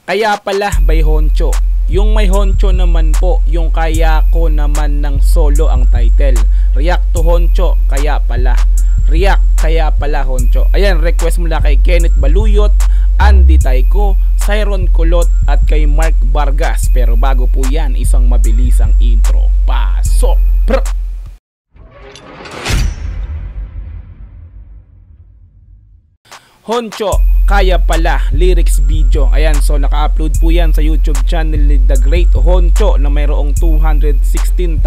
Kaya pala by Honcho. Yung may Honcho naman po, yung kaya ko naman ng solo ang title. React to Honcho, kaya pala. React, kaya pala Honcho. Ayan, request mula kay Kenneth Baluyot, Andy Taiko, Siron Kulot at kay Mark Vargas. Pero bago po yan, isang mabilisang intro. Pasok! Honcho, kaya pala, lyrics video. Ayan, so naka-upload po yan sa YouTube channel ni The Great Honcho na mayroong 216,000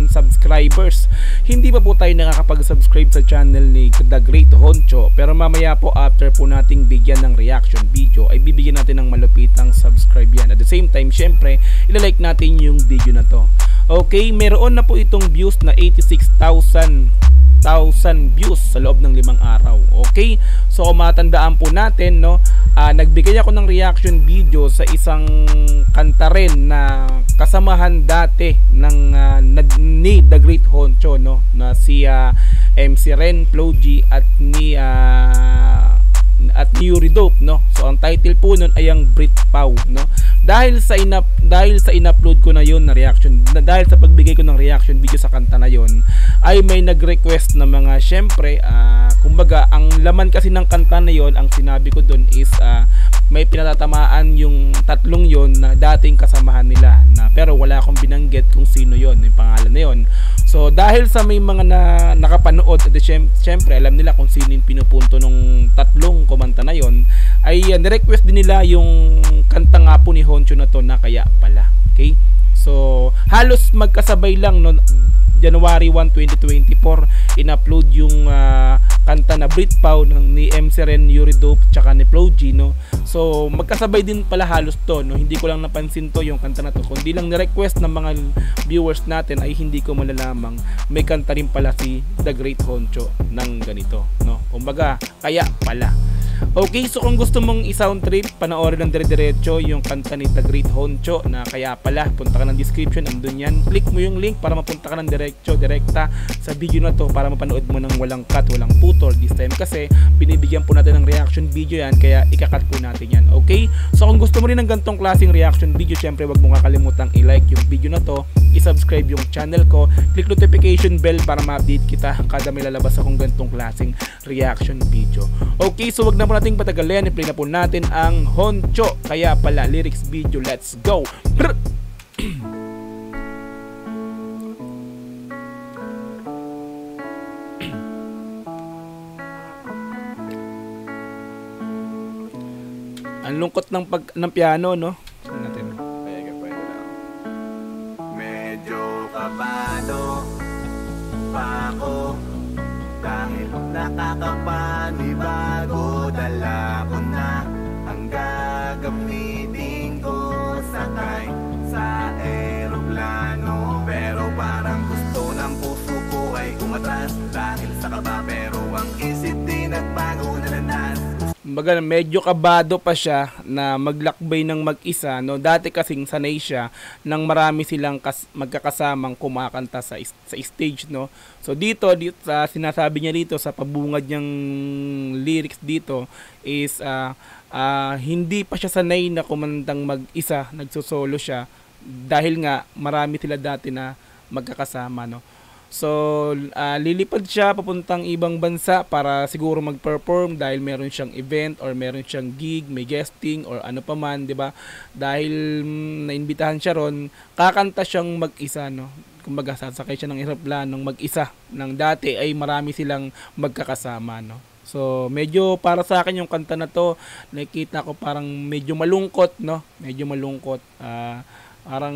subscribers. Hindi pa po tayo nakakapag-subscribe sa channel ni The Great Honcho, pero mamaya po after po nating bigyan ng reaction video ay bibigyan natin ng malupitang subscribe yan. At the same time, syempre, ilalike natin yung video na to. Okay, meron na po itong views na 86,000 views sa loob ng 5 araw. Okay? So kung matandaan po natin, no, nagbigay ako ng reaction video sa isang kanta rin na kasamahan dati ng ni The Great Honcho, no, na si MC Ren, Flo G at ni Yuri Dope, no. So ang title po nun ay ang Britpau, no. Dahil sa in-upload ko na yon na reaction, dahil sa pagbigay ko ng reaction video sa kanta na yon, ay may nag-request na mga, syempre, kumbaga ang laman kasi ng kanta na yon, ang sinabi ko doon is may pinatatamaan yung tatlong yon na dating kasamahan nila, na pero wala akong binanggit kung sino yon, yung pangalan na yon. So dahil sa may mga nakapanood, at syempre alam nila kung sino yung pinupunto nung tatlong kumanta na yon, ay nirequest din nila yung kanta nga po ni Honcho na to na kaya pala. Okay, so halos magkasabay lang, no, January 1, 2024 in-upload yung kanta na Britpau ni MC Ren, Yuri Dope tsaka ni Flo G, no. So magkasabay din pala halos to, no. Hindi ko lang napansin to yung kanta na to, kundi lang ni-request ng mga viewers natin ay hindi ko malalamang may kanta rin pala si The Great Honcho ng ganito, no. Kumbaga kaya pala. Okay, so kung gusto mong i-sound trip, panoorin ng dire-diretso yung kanta ni The Great Honcho na kaya pala, punta ka ng description, andun yan. Click mo yung link para mapunta ka ng direkta sa video na to para mapanood mo ng walang cut, walang putol this time kasi binibigyan po natin ng reaction video yan, kaya ikakat po natin yan. Okay, so kung gusto mo rin ng gantong klaseng reaction video, syempre wag mo kakalimutang i-like yung video na to, i-subscribe yung channel ko, click notification bell para ma-update kita kada may lalabas akong gantong klaseng reaction video. Okay, so wag na po nating patagalin, i-play na po natin ang Honcho, kaya pala, lyrics video. Let's go! Ang lungkot ng piano, no? Natin. Medyo kabado pa ako dahil nakakapanibago. Dala ko na ang gagamitin ko, sakay sa eroplano. Pero parang gusto ng puso ko ay umatras dahil sa kaba, pero ang isip di nagbago na lanas. Kumbaga medyo kabado pa siya na maglakbay ng mag-isa, no. Dati kasing sanay siya nang marami silang magkakasamang kumakanta sa stage, no. So dito sa sinasabi niya dito sa pabungad niyang lyrics dito is hindi pa siya sanay na kumantang mag-isa, nagsosolo siya dahil nga marami sila dati na magkakasama, no. So, lilipad siya papuntang ibang bansa para siguro mag-perform dahil meron siyang event or meron siyang gig, may guesting or ano pa man, 'di ba? Dahil naimbitahan siya ron, kakanta siyang mag-isa, no. Kumbaga sasakay siya ng eroplanong mag-isa. Nang dati ay marami silang magkakasama, no. So, medyo para sa akin yung kanta na to, nakikita ko parang medyo malungkot, no. Medyo malungkot. Parang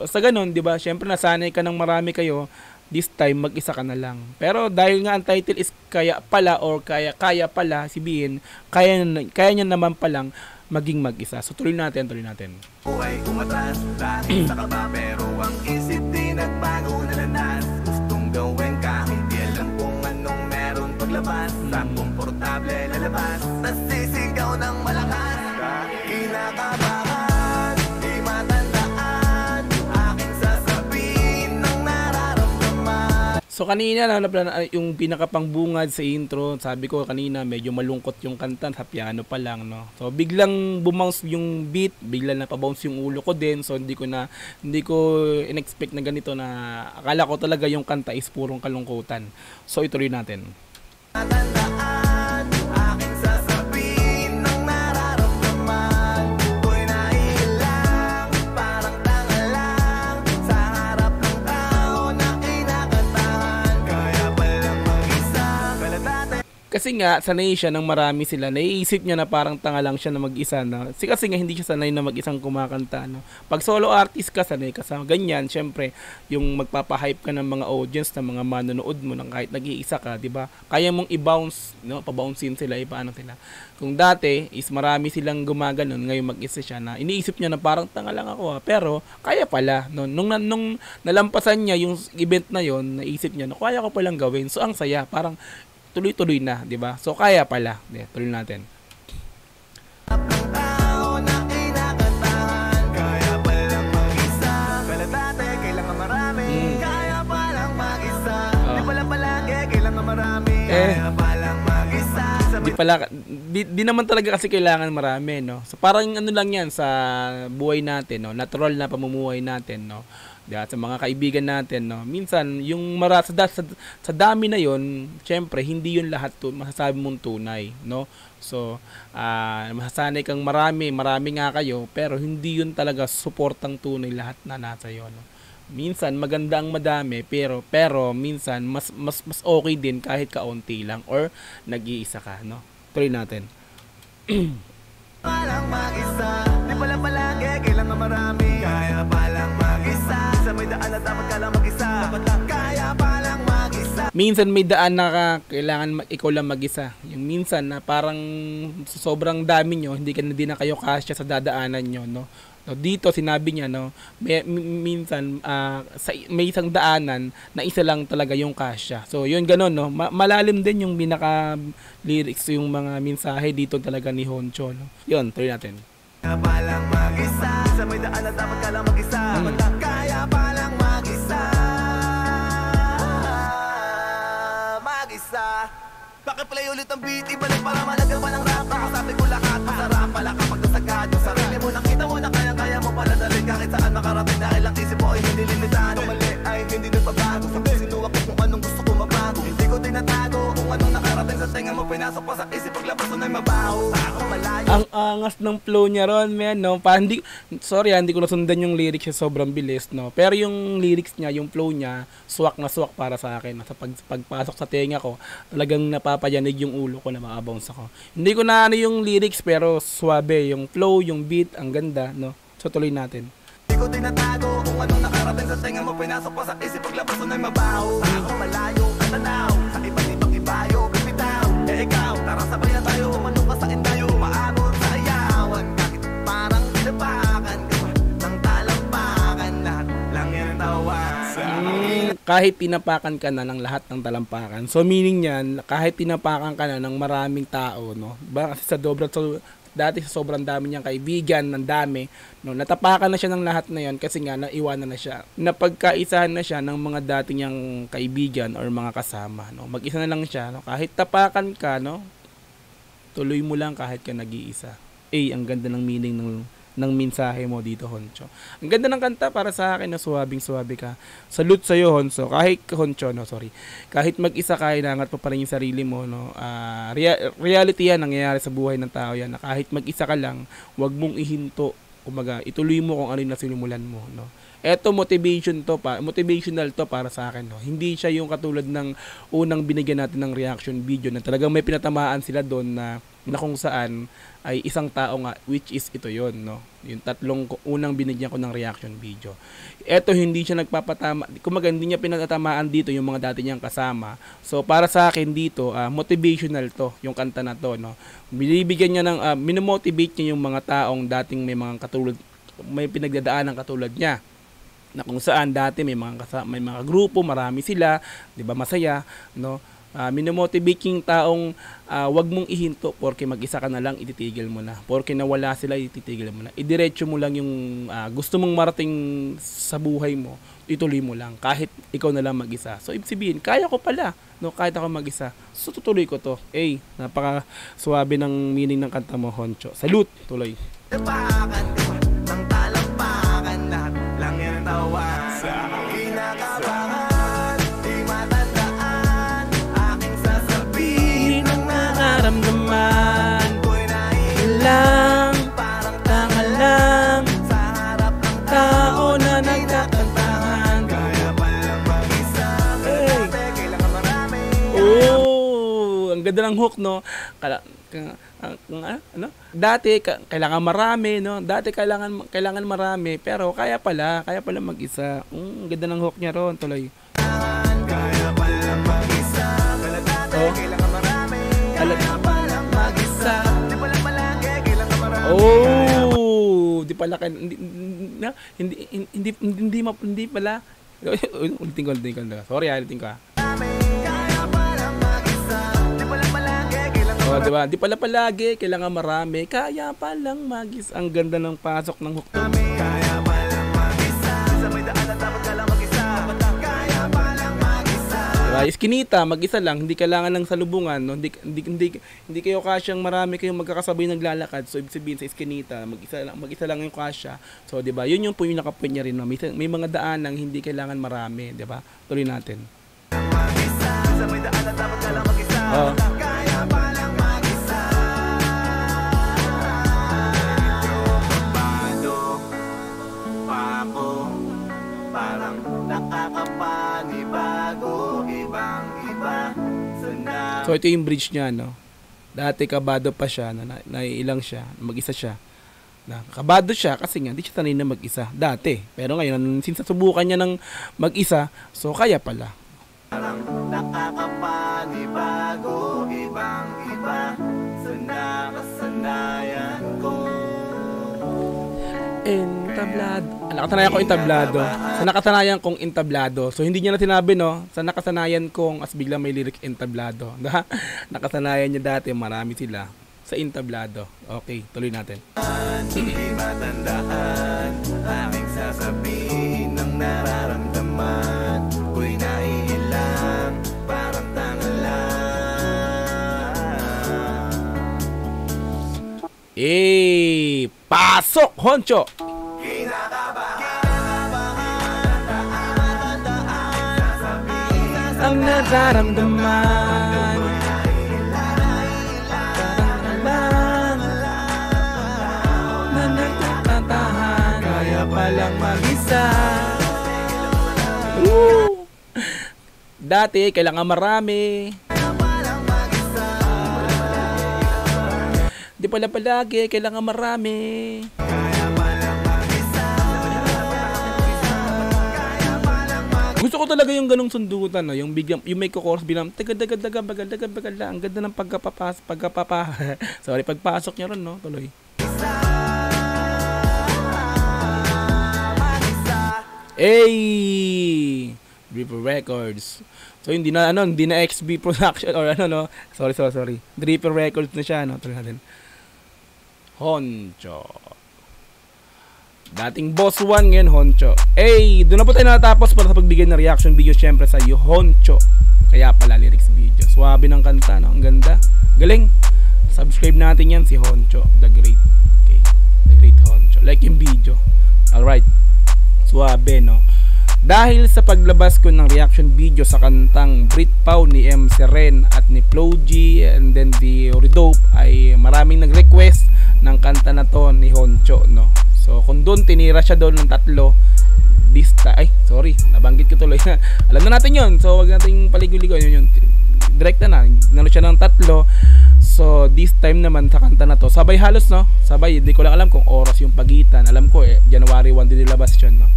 basta ganun, 'di ba? Syempre nasanay ka ng marami kayo, this time mag-isa ka na lang. Pero dahil nga ang title is kaya pala or kaya pala, sabihin, kaya niya naman palang maging mag-isa. So tuloy natin. Buhay umatras dahil sa kaba, pero ang isip di nagbago na lanas. Gustong gawin kahit di alam kung anong meron paglabas. Sa komportable lalabas, nasisigaw ng malakas. Kinakabahan, So kanina yung pinakapangbungad sa intro, sabi ko kanina medyo malungkot yung kanta sa piano pa lang, no. So biglang bumounce yung beat, biglang napabounce yung ulo ko din. So hindi ko in-expect na ganito, na akala ko talaga yung kanta is purong kalungkutan. So ituloy natin. Tandaan, aking sasabihin ng nararamdaman. Ko'y naiilang, parang tanga lang sa harap ng tao na kinakantahan. Kaya palang mag-isa, kala dati. Kasi nga, sanay siya ng marami sila. Naiisip niya na parang tanga lang siya na mag-isa, no? Kasi nga, hindi siya sanay na mag-isang kumakanta, no? Pag solo artist ka, sanay ka sa ganyan. Siyempre, yung magpapahype ka ng mga audience, ng mga manonood mo, ng kahit nag-iisa ka, di ba? Kaya mong i-bounce, no? Pa-bouncein sila, paano sila. Kung dati, is marami silang gumaganon, ngayon mag-isa siya na, iniisip niya na parang tanga lang ako, ha? Pero, kaya pala, no? Nung nalampasan niya yung event na yon, naisip niya, no? Kaya ko palang gawin. So, ang saya, parang, tuloy-tuloy na, 'di ba? So kaya pala. Tuloy natin. Ang tao na kinakantahan. Kaya palang mag-isa, kala dati kailangan marami. Kaya palang mag-isa, di pala palagi kailangan marami. Kaya palang mag-isa. Di naman talaga kasi kailangan marami, no? So parang ano lang 'yan sa buhay natin, no? Natural na pamumuhay natin, no? Sa mga kaibigan natin, no, minsan yung sa dami na yon, syempre hindi yun lahat masasabi mong tunay, no. So masasanay kang marami nga kayo, pero hindi yun talaga suportang tunay lahat na nasa iyo, no. Minsan maganda ang madami, pero minsan mas okay din kahit kaunti lang or nag-iisa ka, no. Tuloy natin. Palang mag-isa, di pala palagi kailangan marami. Kaya palang mag-isa, sa may daan na dapat ka lang mag-isa. Kaya palang mag-isa. Minsan may daan na kailangan ikaw lang mag-isa. Yung minsan na parang sobrang dami nyo, hindi na kayo kasya sa dadaanan nyo, no. No, dito sinabi niya, no, minsan may isang daanan na isa lang talaga yung kasya. So yun gano'n, no, malalim din yung binaka lyrics, yung mga mensahe dito talaga ni Honcho, no. Yun, tuloy natin. Kaya palang mag-isa, sa may daan na dapat ka lang mag-isa. Kaya palang mag-isa. Mag-isa. Pakiplay ulit ang beat, ibalik para malagawa ng rap. Nakasabi ko lahat, masarap pala kapag nasagad yung sarili mo. Nakita mo na kaya mo pala dali kahit saan makarating. Dahil ang isip mo ay hindi limitado. Kung mali ay hindi nagbabago. Sabi sinuwak ko kung anong gusto ko mabago. Hindi ko tinatago kung anong nakarating sa tenga mo. Pinasok pa sa isip, paglabas mo na'y mabaho. Ako malayo. Ang angas ng flow niya ron, man, no. Hindi ko nasundan yung lyrics niya, sobrang bilis, no. Pero yung lyrics niya, yung flow niya, swak na swak para sa akin. Sa pagpasok sa tenga ko, talagang napapayanig yung ulo ko na makabounce ako. Hindi ko na ano yung lyrics, pero swabe yung flow, yung beat, ang ganda, no. So tuloy natin. Hindi ko tinatago kung anong nakarating sa tenga mo. Pinasok pa sa isip, paglabas mo na'y mabaho. Ako malayo ang tanaw, sa iba't ibang ibayo, bibitaw. Ikaw, tara sabay na tayo, umanong ka sa indayo. Maabot sa ayawan, kahit parang tinapakan ka pa ng talampakan. Lahat lang yan ang tawan. Kahit tinapakan ka na ng lahat ng talampakan. So meaning niyan, kahit tinapakan ka na ng maraming tao, no. Ba kasi dati sa sobrang dami niyang kaibigan, ng dami, no, natapakan na siya ng lahat na 'yon kasi nga naiwanan na siya. Napagkaisahan na siya ng mga dati niyang kaibigan or mga kasama, no. Mag-isa na lang siya, no. Kahit tapakan ka, no, tuloy mo lang kahit ka nag-iisa. Ang ganda ng meaning ng mensahe mo dito, Honcho. Ang ganda ng kanta para sa akin, na suwabing-suwabe ka. Salute sa iyo, Honcho. Kahit mag-isa ka, inangat pa rin yung sarili mo, no. Reality yan, nangyayari sa buhay ng tao yan, na kahit mag-isa ka lang, wag mong ihinto. Kumaga, ituloy mo kung ano yung nasinimulan mo, no. Eto motivational to para sa akin, no. Hindi siya yung katulad ng unang binigyan natin ng reaction video na talagang may pinatamaan sila doon na kung saan ay isang tao nga, which is ito yon, no. Yung tatlong unang binigyan ko ng reaction video. Eto hindi siya nagpapatama, kumaga hindi niya pinatatamaan dito yung mga dati niyang kasama. So para sa akin dito, motivational to, yung kanta na to, no. Binibigyan niya ng minomotivate niya yung mga taong dating may pinagdadaanan katulad niya, na kung saan dati may mga grupo, marami sila, 'di ba, masaya, no. Minomotivate yung taong wag mong ihinto porke mag-isa ka na lang, ititigil mo na. Porke nawala sila, ititigil mo na. Idiretso mo lang yung gusto mong marating sa buhay mo, ituloy mo lang kahit ikaw na lang mag-isa. So ibig sabihin, kaya ko pala, no, kahit ako mag-isa. So tutuloy ko to. Napaka suwabe ng meaning ng kanta mo, Honcho. Salute, tuloy. Tapakan ng talampakan, lahat lang yan tawanan. Kinakabahan, di matandaan, aking sasabihin ang Nararamdaman ako'y lang, parang tanga lang, sa harap ng tao na nagkakantahan. kaya palang mag-isa. Dati kailangan marami. Ang ganda ng hook, no? Dati kailangan marami, no? Dati kailangan marami, pero kaya pala mag-isa. Ang ganda ng hook niya ron, tuloy. Kaya palang mag-isa. Dati kailangan marami. Kaya palang mag-isa. Di pala palagi kailangan marami. Di pala hindi pala. Ulitin ko. Sorry, ulitin ko. Kaya palang mag-isa. Di pala palagi kailangan marami. Diba? Di pala palagi kailangan marami. Kaya palang mag-isa. Ang ganda ng pasok ng hook. Kaya palang mag-isa. Sa may daan na dapat ka lang mag-isa. Kaya palang mag-isa. Diba? Iskinita, mag-isa lang, hindi kailangan ng salubungan, no? Hindi kayo kasyang marami kayong magkakasabay naglalakad. So ibig sabihin sa iskinita, mag-isa lang yung kasya. So 'di ba? Yun yung po yung naka-point niya rin, no? May mga daan nang hindi kailangan marami, 'di ba? Tuloy natin. Mag-isa. Sa may daan na dapat ka lang mag-isa. Kaya palang mag-isa. Bado, papo, parang nakakapanibago, ibang-iba. So ito yung bridge niya, no? Dati kabado pa siya, naiilang siya, mag-isa siya. Kabado siya kasi nga hindi siya sanay na mag-isa dati. Pero ngayon, since subukan niya ng mag-isa, so kaya pala. Parang nakakapanibago, ibang-iba sa nakasanayan ko. Entablado. Nakasanayan ko entablado. Sa nakasanayan kong entablado. So hindi niya na sinabi, no? Sa nakasanayan kong as bigla may lyric entablado. Nakasanayan niya dati, marami sila sa entablado. Okay, tuloy natin. Hindi matandaan, aking sasabihin ng nararamdaman. Ko'y naiilang, parang tanga lang. Pasok, Honcho! Ang nararamdaman na nagtatantahan, kaya palang mag-isa. Dati kailangan marami, di pala palagi kailangan marami. Gusto ko talaga yung ganong sundutan, no? Yung biglang, yung may chorus bilang tagad bagal lang. Ang ganda ng pagpasok niya ron, no? Tuloy. Dripper Records. So hindi na XB Production or no. Sorry. Dripper Records na siya, no? Tuloy natin. Honcho. Dating Boss 1, ngayon Honcho. Doon na po tayo natapos para sa pagbigay ng reaction video syempre sa iyo, Honcho. Kaya pala lyrics video. Swabe ng kanta, no? Ang ganda. Galing. Subscribe natin yan si Honcho, the great. Okay. The great Honcho. Like yung video. Alright. Swabe, no? Dahil sa paglabas ko ng reaction video sa kantang Britpao ni M. Seren at ni Flo G and then the Redope, ay maraming nag-request ng kanta na to ni Honcho, no? So kung doon tinira siya doon ng 3, nabanggit ko tuloy. Alam na natin yun, so wag nating paligoy-ligoy. Yun, direkta na, nalo siya ng 3. So this time naman sa kanta na to, sabay halos, no? Sabay, hindi ko lang alam kung oras yung pagitan. Alam ko January 1 din nilabas yun, no?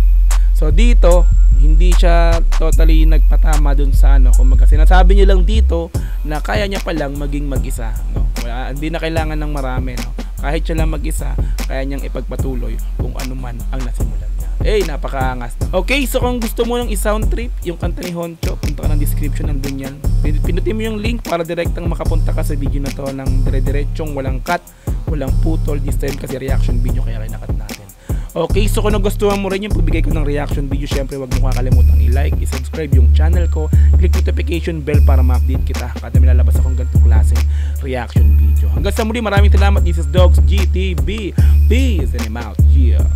So dito, hindi siya totally nagpatama dun sa ano. Kung sinasabi niya lang dito na kaya niya palang maging mag-isa, no? Hindi na kailangan ng marami, no? Kahit siya lang mag-isa, kaya niyang ipagpatuloy kung ano man ang nasimulan niya. napakaangas. Okay, so kung gusto mo ng i-sound trip yung kanta ni Honcho, punta ka ng description, nandun yan. Pinutin mo yung link para direktang makapunta ka sa video na to ng dire-diretsong walang cut, walang putol. This time kasi reaction video kaya kinakat natin. Okay, so kung nagustuhan mo rin yung pagbigay ko ng reaction video, syempre wag mo kakalimutan i-like, i-subscribe yung channel ko, click notification bell para ma-update kita kada may lalabas akong ganitong klaseng reaction video. Hanggang sa muli, maraming salamat. This is Dogs GTV. Peace and I'm out. Yeah.